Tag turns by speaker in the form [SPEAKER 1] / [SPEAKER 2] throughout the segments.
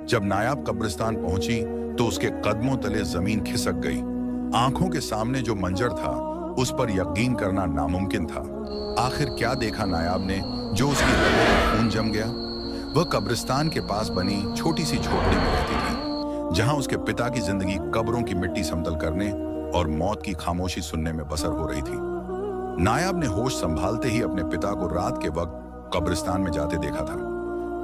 [SPEAKER 1] जब नायाब कब्रिस्तान पहुंची तो उसके कदमों तले जमीन खिसक गई। आंखों के सामने जो मंजर था उस पर यकीन करना नामुमकिन था। आखिर क्या देखा नायाब ने जो उसकी रगों में खून जम गया। वह कब्रिस्तान के पास बनी छोटी सी झोपड़ी में रहती थी, जहां उसके पिता की जिंदगी कब्रों की मिट्टी समतल करने और मौत की खामोशी सुनने में बसर हो रही थी। नायाब ने होश संभालते ही अपने पिता को रात के वक्त कब्रिस्तान में जाते देखा था।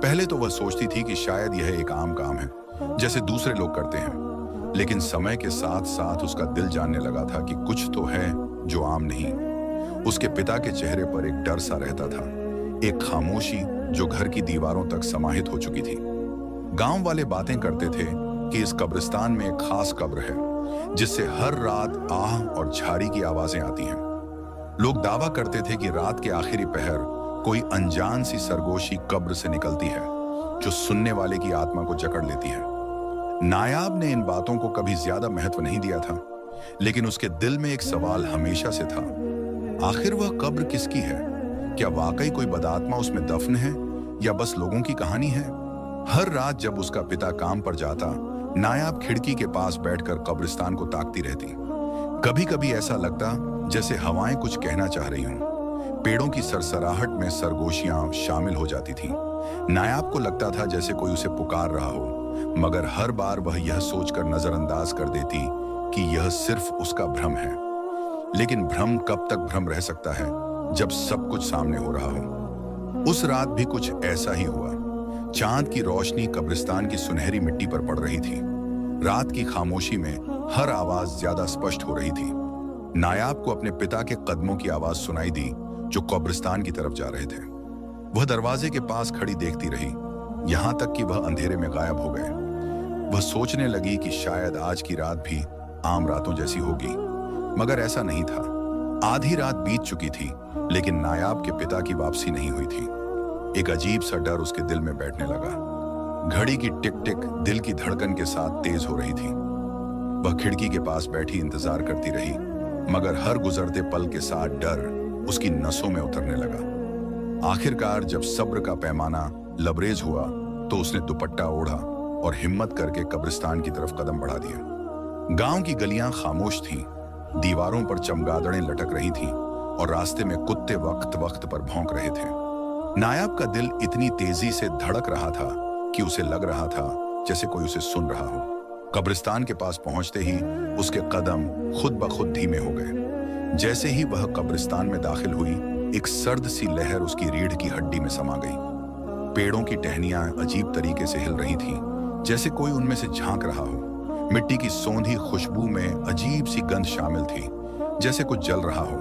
[SPEAKER 1] पहले तो वह सोचती थी कि शायद यह एक आम काम है, जैसे दूसरे लोग करते हैं, लेकिन समय के साथ साथ उसका दिल जानने लगा था कि कुछ तो है जो आम नहीं। उसके पिता के चेहरे पर एक डर सा रहता था, एक खामोशी जो घर की दीवारों तक समाहित हो चुकी थी। गांव वाले बातें करते थे कि इस कब्रिस्तान में एक खास कब्र है जिससे हर रात आह और झाड़ी की आवाजें आती हैं। लोग दावा करते थे कि रात के आखिरी पहर कोई अनजान सी सरगोशी कब्र से निकलती है जो सुनने वाले की आत्मा को जकड़ लेती है। नायाब ने इन बातों को कभी ज्यादा महत्व नहीं दिया था, लेकिन उसके दिल में एक सवाल हमेशा से था, आखिर वह कब्र किसकी है? क्या वाकई कोई बदआत्मा उसमें दफन है या बस लोगों की कहानी है? हर रात जब उसका पिता काम पर जाता, नायाब खिड़की के पास बैठकर कब्रिस्तान को ताकती रहती। कभी कभी ऐसा लगता जैसे हवाएं कुछ कहना चाह रही हों। पेड़ों की सरसराहट में सरगोशियां शामिल हो जाती थीं। नायाब को लगता था जैसे कोई उसे पुकार रहा हो, मगर हर बार वह यह सोचकर नजरअंदाज कर देती कि यह सिर्फ उसका भ्रम है। लेकिन भ्रम कब तक भ्रम रह सकता है जब सब कुछ सामने हो रहा हो। उस रात भी कुछ ऐसा ही हुआ। चांद की रोशनी कब्रिस्तान की सुनहरी मिट्टी पर पड़ रही थी। रात की खामोशी में हर आवाज ज्यादा स्पष्ट हो रही थी। नायाब को अपने पिता के कदमों की आवाज सुनाई दी जो कब्रिस्तान की तरफ जा रहे थे। वह दरवाजे के पास खड़ी देखती रही, यहां तक कि वह अंधेरे में गायब हो गए। वह सोचने लगी कि शायद आज की रात भी आम रातों जैसी होगी, मगर ऐसा नहीं था। आधी रात बीत चुकी थी, लेकिन नायाब के पिता की वापसी नहीं हुई थी। एक अजीब सा डर उसके दिल में बैठने लगा। घड़ी की टिक टिक दिल की धड़कन के साथ तेज हो रही थी। वह खिड़की के पास बैठी इंतजार करती रही, मगर हर गुजरते पल के साथ डर उसकी नसों में उतरने लगा। आखिरकार जब सब्र का पैमाना लबरेज हुआ तो उसने दुपट्टा ओढ़ा और हिम्मत करके कब्रिस्तान की तरफ कदम बढ़ा दिया। गांव की गलियां खामोश थीं, दीवारों पर चमगादड़ें लटक रही थीं और रास्ते में कुत्ते वक्त वक्त पर भौंक रहे थे। नायाब का दिल इतनी तेजी से धड़क रहा था कि उसे लग रहा था जैसे कोई उसे सुन रहा हो। कब्रिस्तान के पास पहुंचते ही उसके कदम खुद ब खुद धीमे हो गए। जैसे ही वह कब्रिस्तान में दाखिल हुई, एक सर्द सी लहर उसकी रीढ़ की हड्डी में समा गई। पेड़ों की टहनियां अजीब तरीके से हिल रही थीं, जैसे कोई उनमें से झांक रहा हो। मिट्टी की सौंधी खुशबू में अजीब सी गंध शामिल थी, जैसे कुछ जल रहा हो।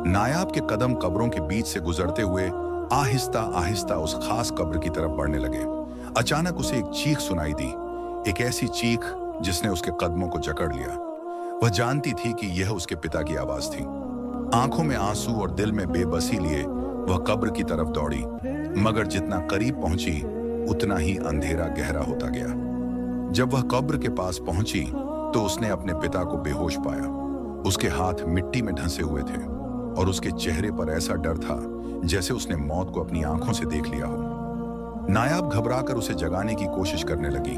[SPEAKER 1] नायाब के कदम कब्रों के बीच से गुजरते हुए आहिस्ता आहिस्ता उस खास कब्र की तरफ बढ़ने लगे। अचानक उसे एक चीख सुनाई दी, एक ऐसी चीख जिसने उसके कदमों को जकड़ लिया। वह जानती थी कि यह उसके पिता की आवाज थी। आंखों में आंसू और दिल में बेबसी लिए वह कब्र की तरफ दौड़ी, मगर जितना करीब पहुंची उतना ही अंधेरा गहरा होता गया। जब वह कब्र के पास पहुंची तो उसने अपने पिता को बेहोश पाया। उसके हाथ मिट्टी में ढंसे हुए थे और उसके चेहरे पर ऐसा डर था जैसे उसने मौत को अपनी आंखों से देख लिया हो। नायाब घबराकर उसे जगाने की कोशिश करने लगी,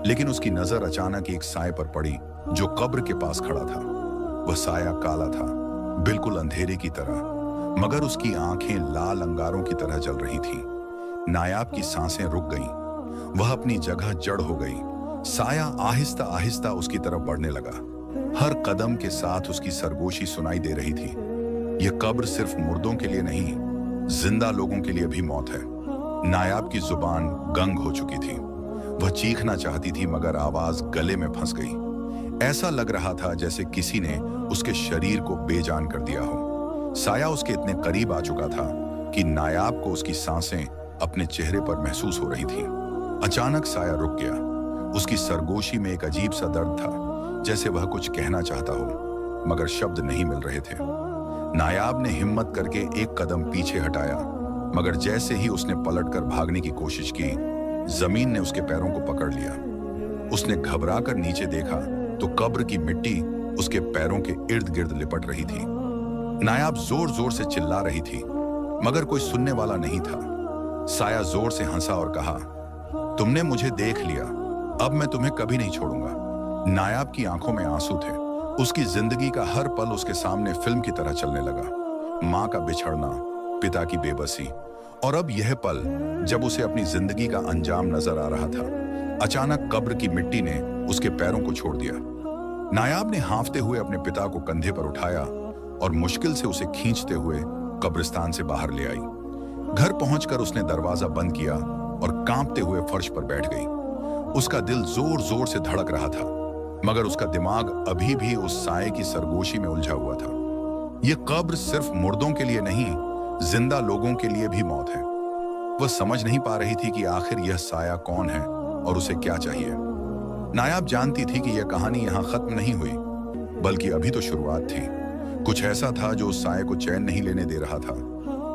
[SPEAKER 1] लेकिन उसकी नजर अचानक एक साए पर पड़ी जो कब्र के पास खड़ा था। वह साया काला था, बिल्कुल अंधेरे की तरह, मगर उसकी आंखें लाल अंगारों की तरह जल रही थीं। नायाब की सांसें रुक गईं। वह अपनी जगह जड़ हो गई। साया आहिस्ता आहिस्ता उसकी तरफ बढ़ने लगा। हर कदम के साथ उसकी सरगोशी सुनाई दे रही थी, यह कब्र सिर्फ मुर्दों के लिए नहीं, जिंदा लोगों के लिए भी मौत है। नायाब की जुबान गंग हो चुकी थी। वह चीखना चाहती थी, मगर आवाज गले में फंस गई। ऐसा लग रहा था जैसे किसी ने उसके शरीर को बेजान कर दिया हो। साया उसके इतने करीब आ चुका था कि नायाब को उसकी सांसें अपने चेहरे पर महसूस हो रही थीं। अचानक साया रुक गया। उसकी सरगोशी में एक अजीब सा दर्द था, जैसे वह कुछ कहना चाहता हो, मगर शब्द नहीं मिल रहे थे। नायाब ने हिम्मत करके एक कदम पीछे हटाया, मगर जैसे ही उसने पलटकर भागने की कोशिश की, जमीन ने उसके पैरों को पकड़ लिया। उसने घबराकर नीचे देखा तो कब्र की मिट्टी उसके पैरों के इर्द गिर्द लिपट रही थी। नायाब जोर जोर से चिल्ला रही थी, मगर कोई सुनने वाला नहीं था। साया जोर से हंसा और कहा, तुमने मुझे देख लिया, अब मैं तुम्हें कभी नहीं छोड़ूंगा। नायाब की आंखों में आंसू थे। उसकी जिंदगी का हर पल उसके सामने फिल्म की तरह चलने लगा। माँ का बिछड़ना, पिता की बेबसी, और अब यह पल जब उसे अपनी जिंदगी का अंजाम नजर आ रहा था। अचानक कब्र की मिट्टी ने उसके पैरों को छोड़ दिया। नायाब ने हांफते हुए अपने पिता को कंधे पर उठाया और मुश्किल से उसे खींचते हुए कब्रिस्तान से बाहर ले आई। घर पहुंचकर उसने दरवाजा बंद किया और कांपते हुए फर्श पर बैठ गई। उसका दिल जोर जोर से धड़क रहा था, मगर उसका दिमाग अभी भी उस साए की सरगोशी में उलझा हुआ था। यह कब्र सिर्फ मुर्दों के लिए नहीं, जिंदा लोगों के लिए भी मौत है। वह समझ नहीं पा रही थी कि आखिर यह साया कौन है और उसे क्या चाहिए। नायाब जानती थी कि यह कहानी यहां खत्म नहीं हुई, बल्कि अभी तो शुरुआत थी। कुछ ऐसा था जो उस साये को चैन नहीं लेने दे रहा था,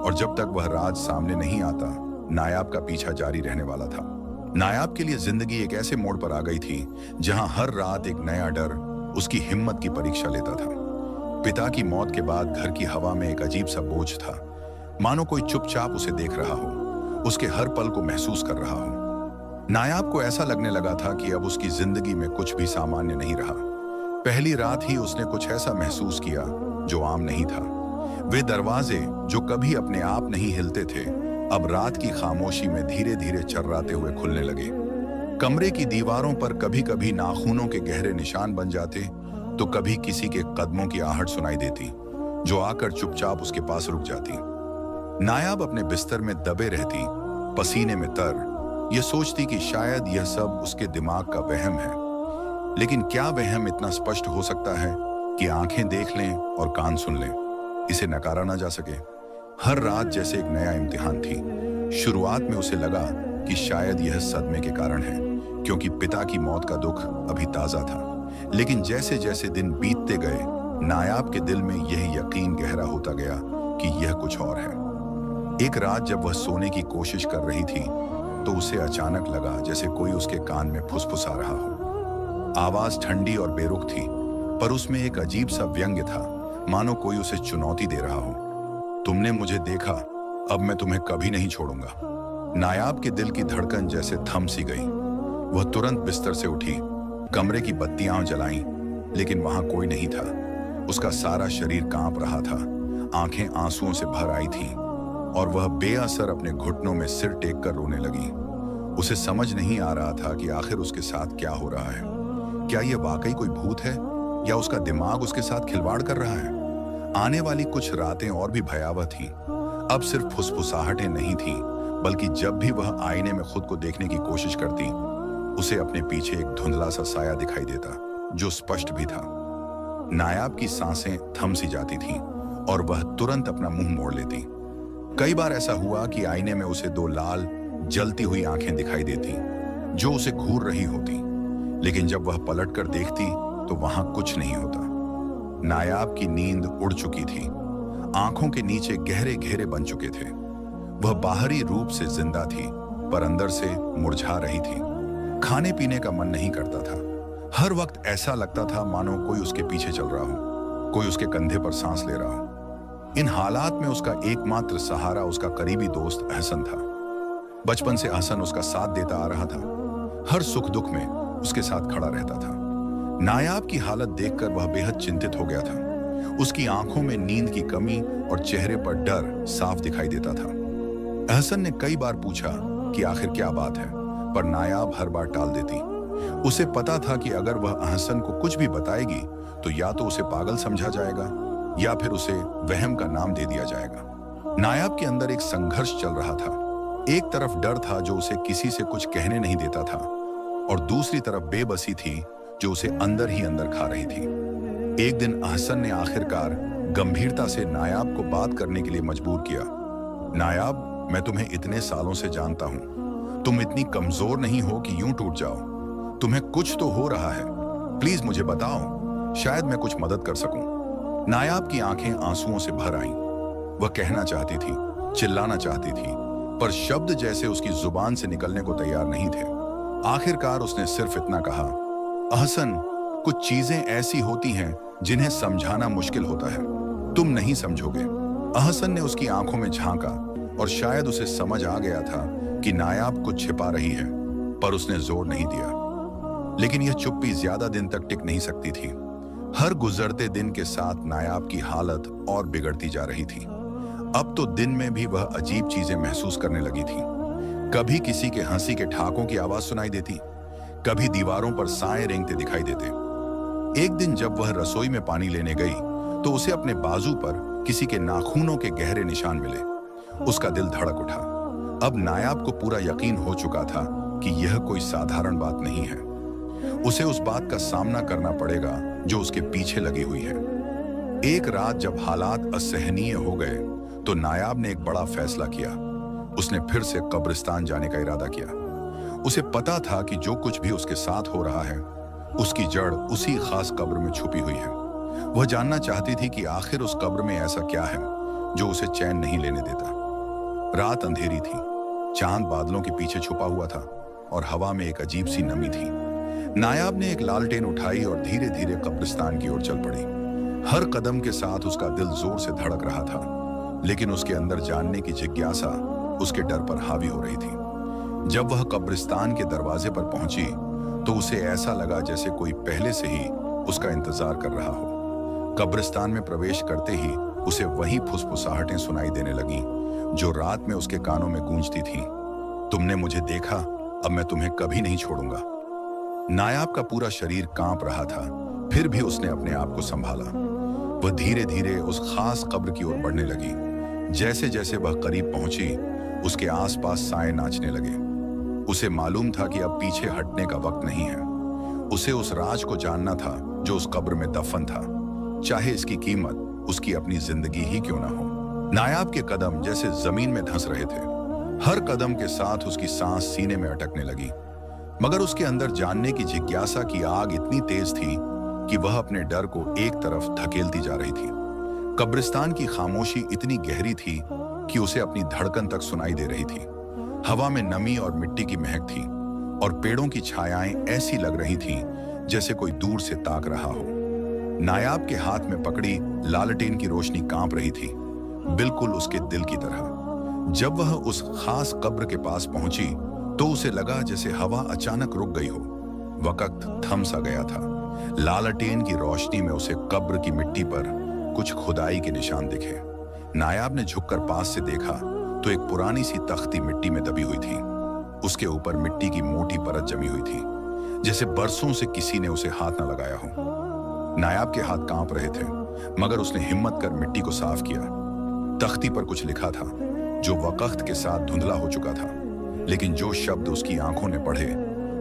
[SPEAKER 1] और जब तक वह राज सामने नहीं आता, नायाब का पीछा जारी रहने वाला था। नायाब के लिए जिंदगी एक ऐसे मोड़ पर आ गई थी जहां हर रात एक नया डर उसकी हिम्मत की परीक्षा लेता था। पिता की मौत के बाद घर की हवा में एक अजीब सा बोझ था, मानो कोई चुपचाप उसे देख रहा हो, उसके हर पल को महसूस कर रहा हो। नायाब को ऐसा लगने लगा था कि अब उसकी जिंदगी में कुछ भी सामान्य नहीं रहा। पहली रात ही उसने कुछ ऐसा महसूस किया जो आम नहीं था। वे दरवाजे जो कभी अपने आप नहीं हिलते थे, अब रात की खामोशी में धीरे धीरे चर्राते हुए खुलने लगे। कमरे की दीवारों पर कभी कभी नाखूनों के गहरे निशान बन जाते, तो कभी किसी के कदमों की आहट सुनाई देती, जो आकर चुपचाप उसके पास रुक जाती। नायाब अपने बिस्तर में दबे रहती, पसीने में तर, यह सोचती कि शायद यह सब उसके दिमाग का वहम है। लेकिन क्या वहम इतना स्पष्ट हो सकता है कि आंखें देख लें और कान सुन लें, इसे नकारा ना जा सके? हर रात जैसे एक नया इम्तिहान थी। शुरुआत में उसे लगा कि शायद यह सदमे के कारण है, क्योंकि पिता की मौत का दुख अभी ताजा था। लेकिन जैसे जैसे दिन बीतते गए, नायाब के दिल में यह यकीन गहरा होता गया कि यह कुछ और है। एक रात जब वह सोने की कोशिश कर रही थी, तो उसे अचानक लगा जैसे कोई उसके कान में फुसफुसा रहा हो। आवाज ठंडी और बेरुख थी, पर उसमें एक अजीब सा व्यंग्य था, मानो कोई उसे चुनौती दे रहा हो। तुमने मुझे देखा, अब मैं तुम्हें कभी नहीं छोड़ूंगा। नायाब के दिल की धड़कन जैसे थम सी गई। वह तुरंत बिस्तर से उठी, कमरे की बत्तियां जलाईं, लेकिन वहां कोई नहीं था। उसका सारा शरीर कांप रहा था, आंखें आंसुओं से भर आई थीं, और वह बेअसर अपने घुटनों में सिर टेक कर रोने लगी। उसे समझ नहीं आ रहा था कि आखिर उसके साथ क्या हो रहा है। क्या यह वाकई कोई भूत है, या उसका दिमाग उसके साथ खिलवाड़ कर रहा है? आने वाली कुछ रातें और भी भयावह थीं। अब सिर्फ फुसफुसाहटें नहीं थीं, बल्कि जब भी वह आईने में खुद को देखने की कोशिश करती, उसे अपने पीछे एक धुंधला सा साया दिखाई देता, जो स्पष्ट भी था। नायाब की सांसें थम सी जाती थीं, और वह तुरंत अपना मुंह मोड़ लेती। कई बार ऐसा हुआ कि आईने में उसे दो लाल जलती हुई आंखें दिखाई देती, जो उसे घूर रही होती। लेकिन जब वह पलटकर देखती, तो वहां कुछ नहीं होता। नायाब की नींद उड़ चुकी थी, आंखों के नीचे गहरे घेरे बन चुके थे। वह बाहरी रूप से जिंदा थी, पर अंदर से मुरझा रही थी। खाने पीने का मन नहीं करता था। हर वक्त ऐसा लगता था मानो कोई उसके पीछे चल रहा हो, कोई उसके कंधे पर सांस ले रहा हो। इन हालात में उसका एकमात्र सहारा उसका करीबी दोस्त अहसन था। बचपन से अहसन उसका साथ देता आ रहा था, हर सुख दुख में उसके साथ खड़ा रहता था। नायाब की हालत देखकर वह बेहद चिंतित हो गया था। उसकी आंखों में नींद की कमी और चेहरे पर डर साफ दिखाई देता था। अहसन ने कई बार पूछा कि आखिर क्या बात है, पर नायाब हर बार टाल देती। उसे पता था कि अगर वह अहसन को कुछ भी बताएगी, तो या तो उसे पागल समझा जाएगा, या फिर उसे वहम का नाम दे दिया जाएगा। नायाब के अंदर एक संघर्ष चल रहा था। एक तरफ डर था जो उसे किसी से कुछ कहने नहीं देता था, और दूसरी तरफ बेबसी थी जो उसे अंदर ही अंदर खा रही थी। एक दिन अहसन ने आखिरकार गंभीरता से नायाब को बात करने के लिए मजबूर किया। नायाब, मैं तुम्हें इतने सालों से जानता हूं। तुम इतनी कमजोर नहीं हो कि यूं टूट जाओ। तुम्हें कुछ तो हो रहा है। प्लीज मुझे बताओ, शायद मैं कुछ मदद कर सकूं। नायाब की आंखें आंसुओं से भर आईं। वह कहना चाहती थी, चिल्लाना चाहती थी, पर शब्द जैसे उसकी जुबान से निकलने को तैयार नहीं थे। आखिरकार उसने सिर्फ इतना कहा, अहसन, कुछ चीजें ऐसी होती हैं जिन्हें समझाना मुश्किल होता है। तुम नहीं समझोगे। अहसन ने उसकी आंखों में झांका, और शायद उसे समझ आ गया था कि नायाब कुछ छिपा रही है, पर उसने जोर नहीं दिया। लेकिन यह चुप्पी ज्यादा दिन तक टिक नहीं सकती थी। हर गुजरते दिन के साथ नायाब की हालत और बिगड़ती जा रही थी। अब तो दिन में भी वह अजीब चीजें महसूस करने लगी थी। कभी किसी के हंसी के ठहाकों की आवाज सुनाई देती, कभी दीवारों पर साए रेंगते दिखाई देते। एक दिन जब वह रसोई में पानी लेने गई तो उसे अपने बाजू पर किसी के नाखूनों के गहरे निशान मिले। उसका दिल धड़क उठा। अब नायाब को पूरा यकीन हो चुका था कि यह कोई साधारण बात नहीं है। उसे उस बात का सामना करना पड़ेगा जो उसके पीछे लगी हुई है। एक रात जब हालात असहनीय हो गए तो नायाब ने एक बड़ा फैसला किया। उसने फिर से कब्रिस्तान जाने का इरादा किया। उसे पता था कि जो कुछ भी उसके साथ हो रहा है उसकी जड़ उसी खास कब्र में छुपी हुई है। वह जानना चाहती थी कि आखिर उस कब्र में ऐसा क्या है जो उसे चैन नहीं लेने देता। रात अंधेरी थी, चांद बादलों के पीछे छुपा हुआ था और हवा में एक अजीब सी नमी थी। नायाब ने एक लालटेन उठाई और धीरे धीरे कब्रिस्तान की ओर चल पड़ी। हर कदम के साथ उसका दिल जोर से धड़क रहा था, लेकिन उसके अंदर जानने की जिज्ञासा उसके डर पर हावी हो रही थी। जब वह कब्रिस्तान के दरवाजे पर पहुंची तो उसे ऐसा लगा जैसे कोई पहले से ही उसका इंतजार कर रहा हो। कब्रिस्तान में प्रवेश करते ही उसे वही फुसफुसाहटें सुनाई देने लगी जो रात में उसके कानों में गूंजती थीं। तुमने मुझे देखा, अब मैं तुम्हें कभी नहीं छोड़ूंगा। नायाब का पूरा शरीर कांप रहा था, फिर भी उसने अपने आप को संभाला। वह धीरे धीरे उस खास कब्र की ओर बढ़ने लगी। जैसे जैसे वह करीब पहुंची उसके आसपास साए नाचने लगे। उसे मालूम था कि अब पीछे हटने का वक्त नहीं है। उसे उस राज को जानना था जो उस कब्र में दफन था, चाहे इसकी कीमत उसकी अपनी जिंदगी ही क्यों ना हो। नायाब के कदम जैसे जमीन में धंस रहे थे। हर कदम के साथ उसकी सांस सीने में अटकने लगी, मगर उसके अंदर जानने की जिज्ञासा की आग इतनी तेज थी कि वह अपने डर को एक तरफ धकेलती जा रही थी। कब्रिस्तान की खामोशी इतनी गहरी थी कि उसे अपनी धड़कन तक सुनाई दे रही थी। हवा में नमी और मिट्टी की महक थी और पेड़ों की छायाएं ऐसी लग रही थीं जैसे कोई दूर से ताक रहा हो। नायाब के हाथ में पकड़ी लालटेन की रोशनी कांप रही थी, बिल्कुल उसके दिल की तरह। जब वह उस खास कब्र के पास पहुंची तो उसे लगा जैसे हवा अचानक रुक गई हो। वक्त थम सा गया था। लालटेन की रोशनी में उसे कब्र की मिट्टी पर कुछ खुदाई के निशान दिखे। नायाब ने झुककर पास से देखा तो एक पुरानी सी तख्ती मिट्टी में दबी हुई थी। उसके ऊपर मिट्टी की मोटी परत जमी हुई थी, जैसे बरसों से किसी ने उसे हाथ न लगाया हो। नायाब के हाथ कांप रहे थे, मगर उसने हिम्मत कर मिट्टी को साफ किया। तख्ती पर कुछ लिखा था जो वक्त के साथ धुंधला हो चुका था, लेकिन जो शब्द उसकी आंखों ने पढ़े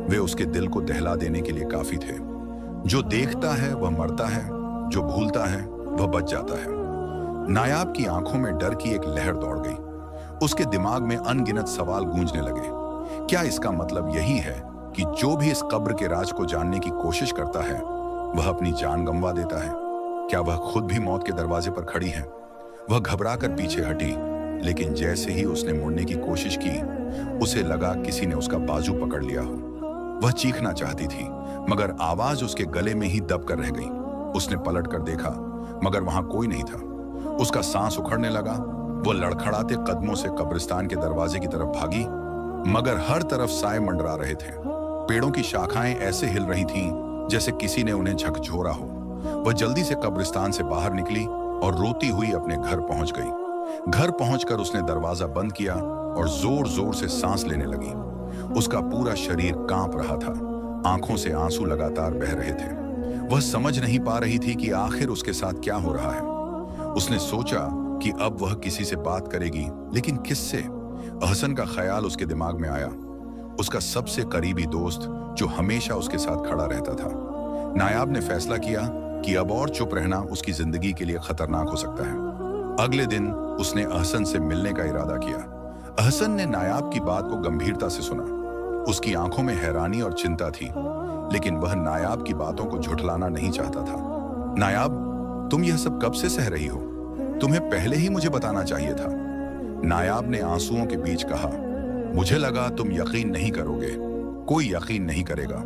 [SPEAKER 1] वे उसके दिल को दहला देने के लिए काफी थे। जो देखता है वह मरता है, जो भूलता है वह बच जाता है। नायाब की आंखों में डर की एक लहर दौड़ गई। उसके दिमाग में अनगिनत सवाल गूंजने लगे। क्या इसका मतलब यही है कि जो भी इस कब्र के राज को जानने की कोशिश करता है वह अपनी जान गंवा देता है? क्या वह खुद भी मौत के दरवाजे पर खड़ी है? वह घबराकर पीछे हटी, लेकिन जैसे ही उसने मुड़ने की कोशिश की उसे लगा किसी ने उसका बाजू पकड़ लिया हो। वह चीखना चाहती थी, मगर आवाज उसके गले में ही दब कर रह गई। उसने पलट कर देखा, मगर वहां कोई नहीं था। उसका सांस उखड़ने लगा। वह लड़खड़ाते कदमों से कब्रिस्तान के दरवाजे की तरफ भागी, मगर हर तरफ साए मंडरा रहे थे। पेड़ों की शाखाएं ऐसे हिल रही थीं जैसे किसी ने उन्हें झकझोरा हो। वह जल्दी से कब्रिस्तान से बाहर निकली और रोती हुई अपने घर पहुंच गई। घर पहुंचकर उसने दरवाजा बंद किया और जोर जोर से सांस लेने लगी। उसका पूरा शरीर कांप रहा था, आंखों से आंसू लगातार बह रहे थे। वह समझ नहीं पा रही थी कि आखिर उसके साथ क्या हो रहा है। उसने सोचा कि अब वह किसी से बात करेगी, लेकिन किससे? अहसन का ख्याल उसके दिमाग में आया, उसका सबसे करीबी दोस्त जो हमेशा उसके साथ खड़ा रहता था। नायाब ने फैसला किया कि अब और चुप रहना उसकी जिंदगी के लिए खतरनाक हो सकता है। अगले दिन उसने अहसन से मिलने का इरादा किया। अहसन ने नायाब की बात को गंभीरता से सुना। उसकी आंखों में हैरानी और चिंता थी, लेकिन वह नायाब की बातों को झुठलाना नहीं चाहता था। नायाब, तुम यह सब कब से सह रही हो? तुम्हें पहले ही मुझे बताना चाहिए था। नायाब ने आंसुओं के बीच कहा, मुझे लगा तुम यकीन नहीं करोगे। कोई यकीन नहीं करेगा।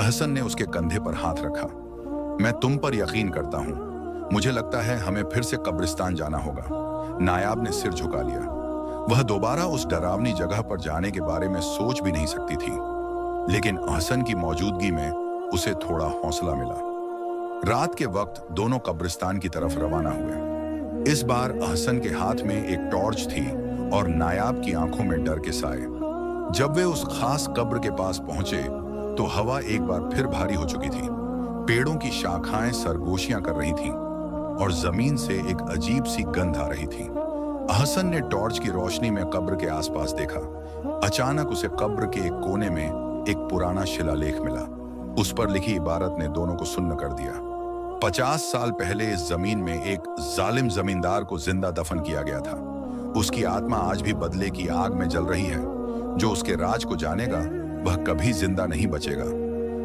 [SPEAKER 1] अहसन ने उसके कंधे पर हाथ रखा। मैं तुम पर यकीन करता हूं। मुझे लगता है हमें फिर से कब्रिस्तान जाना होगा। नायाब ने सिर झुका लिया। वह दोबारा उस डरावनी जगह पर जाने के बारे में सोच भी नहीं सकती थी, लेकिन अहसन की मौजूदगी में उसे थोड़ा हौसला मिला। रात के वक्त दोनों कब्रिस्तान की तरफ रवाना हुए। इस बार अहसन के हाथ में एक टॉर्च थी और नायाब की आंखों में डर के साए। जब वे उस खास कब्र के पास पहुंचे तो हवा एक बार फिर भारी हो चुकी थी। पेड़ों की शाखाएं सरगोशियां कर रही थीं और जमीन से एक अजीब सी गंध आ रही थी। अहसन ने टॉर्च की रोशनी में कब्र के आसपास देखा। अचानक उसे कब्र के एक कोने में एक पुराना शिलालेख मिला। उस पर लिखी इबारत ने दोनों को सुन्न कर दिया। 50 साल पहले इस जमीन में एक जालिम जमींदार को जिंदा दफन किया गया था। उसकी आत्मा आज भी बदले की आग में जल रही है। जो उसके राज को जानेगा वह कभी जिंदा नहीं बचेगा।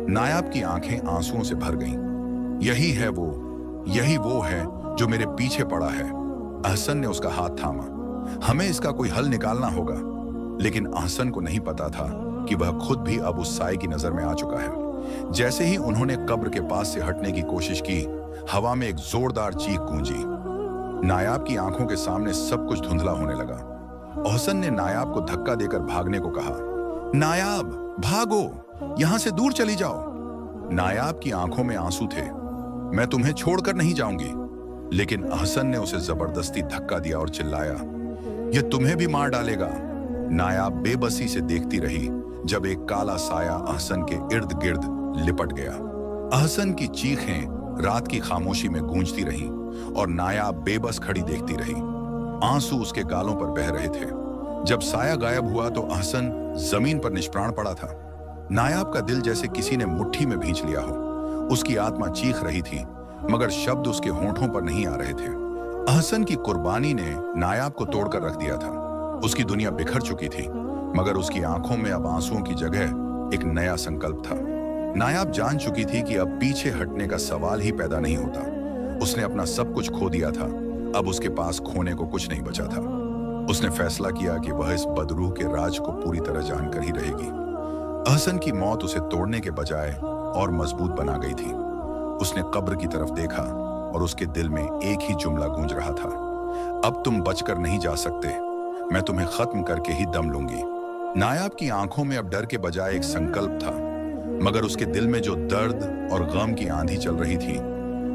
[SPEAKER 1] नायाब की आंखें आंसुओं से भर गईं। यही वो है जो मेरे पीछे पड़ा है। अहसन ने उसका हाथ थामा। हमें इसका कोई हल निकालना होगा। लेकिन अहसन को नहीं पता था कि वह खुद भी अब उस साए की नजर में आ चुका है। जैसे ही उन्होंने कब्र के पास से हटने की कोशिश की, हवा में एक जोरदार चीख गूंजी। नायाब की आंखों के सामने सब कुछ धुंधला होने लगा। अहसन ने नायाब को धक्का देकर भागने को कहा। नायाब, भागो, यहां से दूर चली जाओ। नायाब की आंखों में आंसू थे। मैं तुम्हें छोड़कर नहीं जाऊंगी। लेकिन अहसन ने उसे जबरदस्ती धक्का दिया और चिल्लाया, यह तुम्हें भी मार डालेगा। नायाब बेबसी से देखती रही जब एक काला साया अहसन के इर्द गिर्द लिपट गया। अहसन की चीखें रात की खामोशी में गूंजती रहीं और नायाब बेबस खड़ी देखती रही। आंसू उसके गालों पर बह रहे थे। जब साया गायब हुआ तो अहसन जमीन पर निष्प्राण पड़ा था। नायाब का दिल जैसे किसी ने मुट्ठी में भींच लिया हो। उसकी आत्मा चीख रही थी मगर शब्द उसके होंठों पर नहीं आ रहे थे। अहसन की कुर्बानी ने नायाब को तोड़कर रख दिया था। उसकी दुनिया बिखर चुकी थी मगर उसकी आंखों में अब आंसुओं की जगह एक नया संकल्प था। नायाब जान चुकी थी कि अब पीछे हटने का सवाल ही पैदा नहीं होता। उसने अपना सब कुछ खो दिया था। अब उसके पास खोने को कुछ नहीं बचा था। उसने फैसला किया कि वह इस बदरूह के राज को पूरी तरह जानकर ही रहेगी। अहसन की मौत उसे तोड़ने के बजाय और मजबूत बना गई थी। उसने कब्र की तरफ देखा और उसके दिल में एक ही जुमला गूंज रहा था, अब तुम बचकर नहीं जा सकते। मैं तुम्हें खत्म करके ही दम लूंगी। नायाब की आंखों में अब डर के बजाय एक संकल्प था, मगर उसके दिल में जो दर्द और गम की आंधी चल रही थी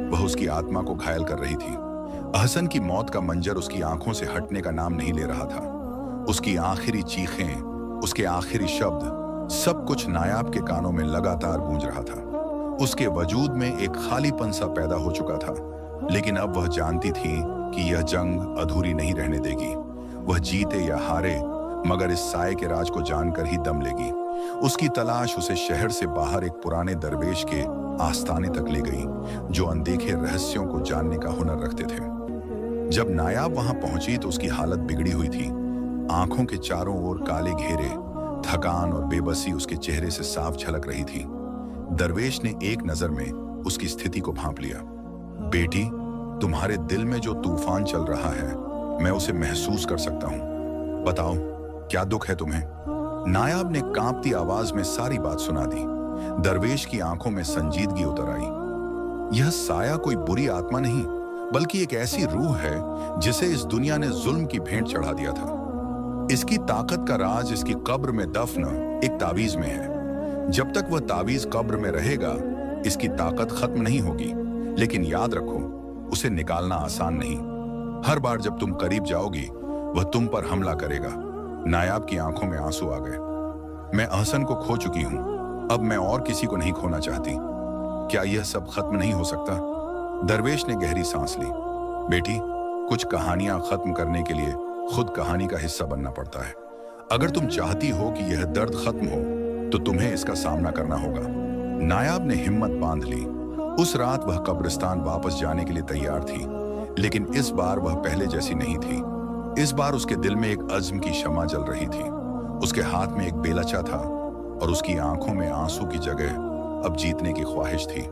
[SPEAKER 1] वह उसकी आत्मा को घायल कर रही थी। अहसन की मौत का मंजर उसकी आंखों से हटने का नाम नहीं ले रहा था। उसकी आखिरी चीखें, उसके आखिरी शब्द, सब कुछ नायाब के कानों में लगातार गूंज रहा था। उसके वजूद में एक खालीपन सा पैदा हो चुका था। लेकिन अब वह जानती थी कि यह जंग अधूरी नहीं रहने देगी। वह जीते या हारे मगर इस साए के राज को जानकर ही दम लेगी। उसकी तलाश उसे शहर से बाहर एक पुराने दरवेश के आस्थाने तक ले गई जो अनदेखे रहस्यों को जानने का हुनर रखते थे। जब नायाब वहां पहुंची तो उसकी हालत बिगड़ी हुई थी। आंखों के चारों ओर काले घेरे, थकान और बेबसी उसके चेहरे से साफ झलक रही थी। दरवेश ने एक नजर में उसकी स्थिति को भांप लिया। बेटी, तुम्हारे दिल में जो तूफान चल रहा है मैं उसे महसूस कर सकता हूं। बताओ, क्या दुख है तुम्हें? नायाब ने कांपती आवाज में सारी बात सुना दी। दरवेश की आंखों में संजीदगी उतर आई। यह साया कोई बुरी आत्मा नहीं बल्कि एक ऐसी रूह है जिसे इस दुनिया ने जुल्म की भेंट चढ़ा दिया था। इसकी ताकत का राज इसकी कब्र में दफन एक तावीज में है। जब तक वह तावीज कब्र में रहेगा इसकी ताकत खत्म नहीं होगी। लेकिन याद रखो, उसे निकालना आसान नहीं। हर बार जब तुम करीब जाओगी वह तुम पर हमला करेगा। नायाब की आंखों में आंसू आ गए। मैं अहसन को खो चुकी हूं, अब मैं और किसी को नहीं खोना चाहती। क्या यह सब खत्म नहीं हो सकता? दरवेश ने गहरी सांस ली। बेटी, कुछ कहानियां खत्म करने के लिए खुद कहानी का हिस्सा बनना पड़ता है। अगर तुम चाहती हो कि यह दर्द खत्म हो तो तुम्हें इसका सामना करना होगा। नायाब ने हिम्मत बांध ली। उस रात वह कब्रिस्तान वापस जाने के लिए तैयार थी, लेकिन इस बार वह पहले जैसी नहीं थी। इस बार उसके दिल में एक अज़्म की शमा जल रही थी। उसके हाथ में एक बेलचा था और उसकी आंखों में आंसू की जगह अब जीतने की ख्वाहिश थी।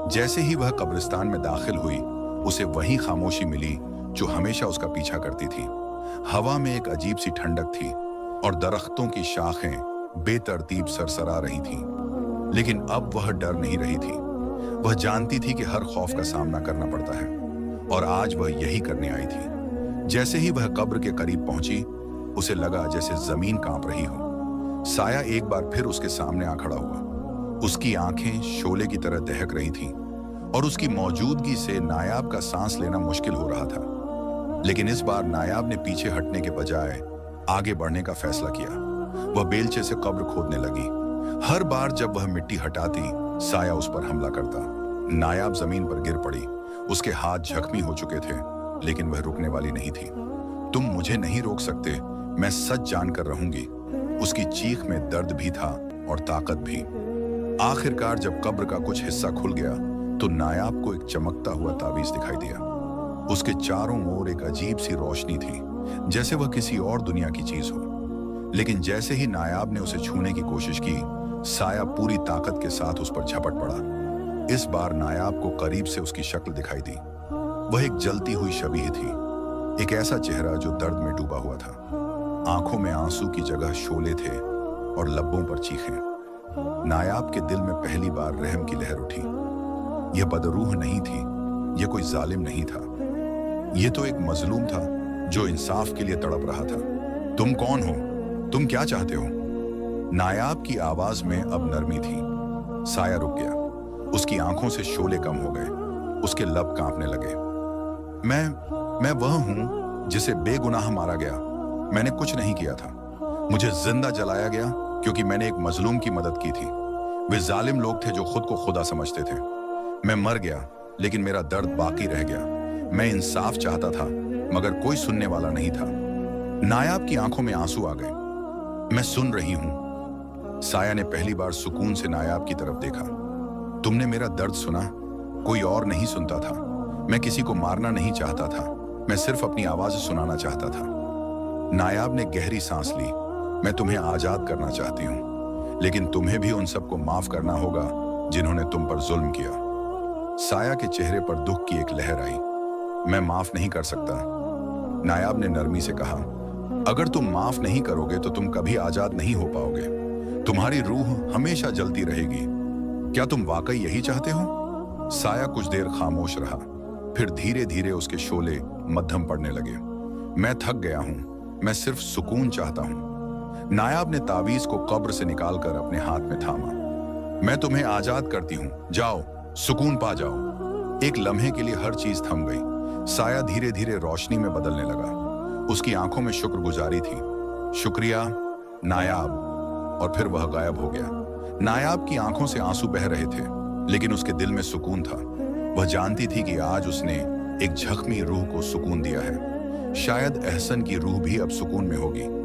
[SPEAKER 1] जैसे ही वह कब्रिस्तान में दाखिल हुई उसे वही खामोशी मिली जो हमेशा उसका पीछा करती थी। हवा में एक अजीब सी ठंडक थी और दरख्तों की शाखें बेतरतीब सरसरा रही थीं। लेकिन अब वह डर नहीं रही थी। वह जानती थी कि हर खौफ का सामना करना पड़ता है और आज वह यही करने आई थी। जैसे ही वह कब्र के करीब पहुंची उसे लगा जैसे जमीन कांप रही हो। साया एक बार फिर उसके सामने आ खड़ा हुआ। उसकी आंखें शोले की तरह दहक रही थीं और उसकी मौजूदगी से नायाब का सांस लेना मुश्किल हो रहा था। लेकिन इस बार नायाब ने पीछे हटने के बजाय आगे बढ़ने का फैसला किया। वह बेलचे से कब्र खोदने लगी। हर बार जब वह मिट्टी हटाती, साया उस पर हमला करता। नायाब जमीन पर गिर पड़ी। उसके हाथ जख्मी हो चुके थे, लेकिन वह रुकने वाली नहीं थी। तुम मुझे नहीं रोक सकते, मैं सच जानकर रहूंगी। उसकी चीख में दर्द भी था और ताकत भी। आखिरकार जब कब्र का कुछ हिस्सा खुल गया तो नायाब को एक चमकता हुआ ताबीज दिखाई दिया। उसके चारों ओर एक अजीब सी रोशनी थी, जैसे वह किसी और दुनिया की चीज हो। लेकिन जैसे ही नायाब ने उसे छूने की कोशिश की, साया पूरी ताकत के साथ उस पर झपट पड़ा। इस बार नायाब को करीब से उसकी शक्ल दिखाई दी। वह एक जलती हुई शबीह थी, एक ऐसा चेहरा जो दर्द में डूबा हुआ था। आंखों में आंसू की जगह शोले थे और लब्बों पर चीखें। नायाब के दिल में पहली बार रहम की लहर उठी। यह बदरूह नहीं थी, यह कोई जालिम नहीं था। यह तो एक मजलूम था जो इंसाफ के लिए तड़प रहा था। तुम कौन हो? तुम क्या चाहते हो? नायाब की आवाज में अब नरमी थी। साया रुक गया। उसकी आंखों से शोले कम हो गए। उसके लब कांपने लगे। मैं वह हूं जिसे बेगुनाह मारा गया। मैंने कुछ नहीं किया था। मुझे जिंदा जलाया गया क्योंकि मैंने एक मजलूम की मदद की थी। वे जालिम लोग थे जो खुद को खुदा समझते थे। मैं मर गया, लेकिन मेरा दर्द बाकी रह गया। मैं इंसाफ चाहता था, मगर कोई सुनने वाला नहीं था। नायाब की आंखों में आंसू आ गए। मैं सुन रही हूं। साया ने पहली बार सुकून से नायाब की तरफ देखा। तुमने मेरा दर्द सुना? कोई और नहीं सुनता था। मैं किसी को मारना नहीं चाहता था, मैं सिर्फ अपनी आवाज सुनाना चाहता था। नायाब ने गहरी सांस ली। मैं तुम्हें आजाद करना चाहती हूं, लेकिन तुम्हें भी उन सबको माफ करना होगा जिन्होंने तुम पर जुल्म किया। साया के चेहरे पर दुख की एक लहर आई। मैं माफ नहीं कर सकता, नायाब ने नरमी से कहा। अगर तुम माफ नहीं करोगे तो तुम कभी आजाद नहीं हो पाओगे। तुम्हारी रूह हमेशा जलती रहेगी। क्या तुम वाकई यही चाहते हो? साया कुछ देर खामोश रहा, फिर धीरे धीरे उसके शोले मध्यम पड़ने लगे। मैं थक गया हूं, मैं सिर्फ सुकून चाहता हूं। नायाब ने तावीज को कब्र से निकालकर अपने हाथ में थामा। मैं तुम्हें आजाद करती हूं, जाओ, सुकून पा जाओ। एक लम्हे के लिए हर चीज थम गई। साया धीरे धीरे रोशनी में बदलने लगा। उसकी आंखों में शुक्रगुजारी थी। शुक्रिया नायाब। और फिर वह गायब हो गया। नायाब की आंखों से आंसू बह रहे थे, लेकिन उसके दिल में सुकून था। वह जानती थी कि आज उसने एक जख्मी रूह को सुकून दिया है। शायद एहसन की रूह भी अब सुकून में होगी।